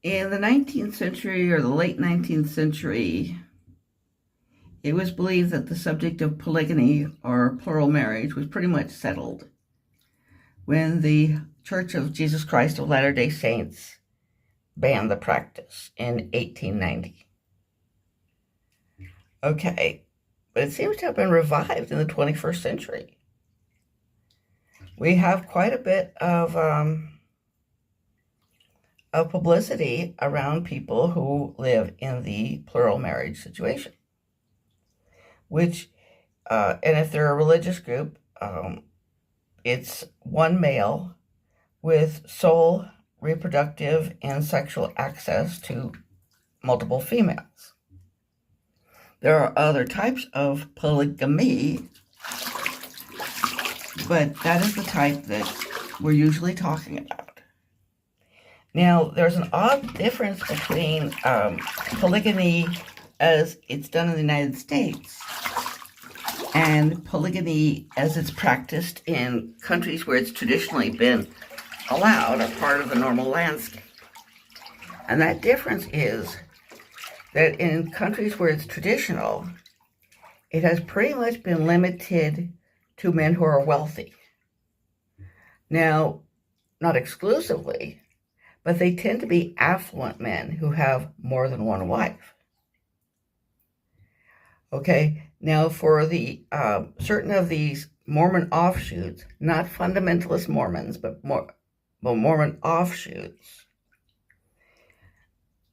In the 19th century or the late 19th century, it was believed that the subject of polygyny or plural marriage was pretty much settled when the Church of Jesus Christ of Latter-day Saints banned the practice in 1890. Okay, but it seems to have been revived in the 21st century. We have quite a bit of publicity around people who live in the plural marriage situation, which, and if they're a religious group, it's one male with sole reproductive and sexual access to multiple females. There are other types of polygamy, but that is the type that we're usually talking about. Now, there's an odd difference between polygyny as it's done in the United States and polygyny as it's practiced in countries where it's traditionally been allowed or part of the normal landscape. And that difference is that in countries where it's traditional, it has pretty much been limited to men who are wealthy. Now, not exclusively, but they tend to be affluent men who have more than one wife. Okay, now for the certain of these Mormon offshoots, not fundamentalist Mormons, but Mormon offshoots,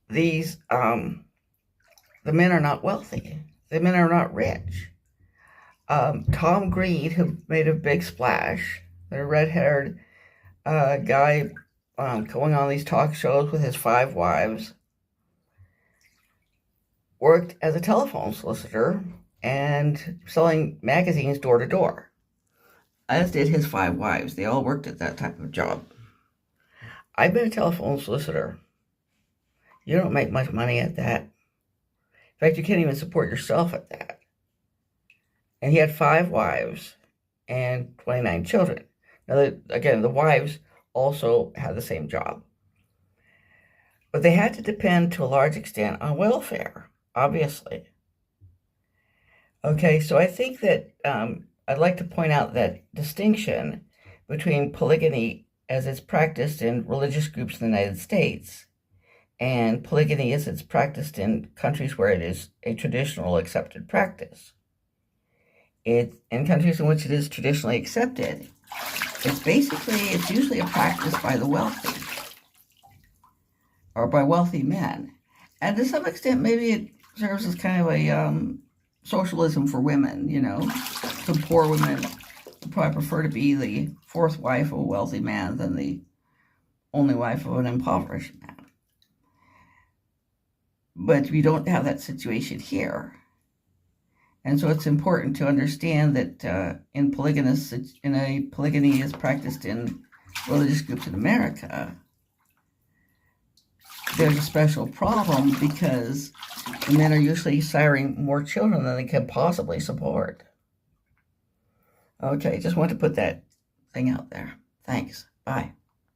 these the men are not wealthy. The men are not rich. Tom Green, who made a big splash, the red-haired guy going on these talk shows with his 5 wives, worked as a telephone solicitor and selling magazines door to door, as did his 5 wives. They all worked at that type of job. I've been a telephone solicitor. You don't make much money at that. In fact, you can't even support yourself at that. And he had 5 wives and 29 children. Now, again, the wives also had the same job. But they had to depend to a large extent on welfare, obviously. Okay, so I think that I'd like to point out that distinction between polygyny as it's practiced in religious groups in the United States and polygyny as it's practiced in countries where it is a traditional accepted practice. In countries in which it is traditionally accepted, it's usually a practice by the wealthy or by wealthy men. And to some extent, maybe it serves as kind of a socialism for women, you know. Some poor women would probably prefer to be the 4th wife of a wealthy man than the only wife of an impoverished man. But we don't have that situation here. And so it's important to understand that polygyny is practiced in religious groups in America, there's a special problem because the men are usually siring more children than they can possibly support. Okay, just want to put that thing out there. Thanks. Bye.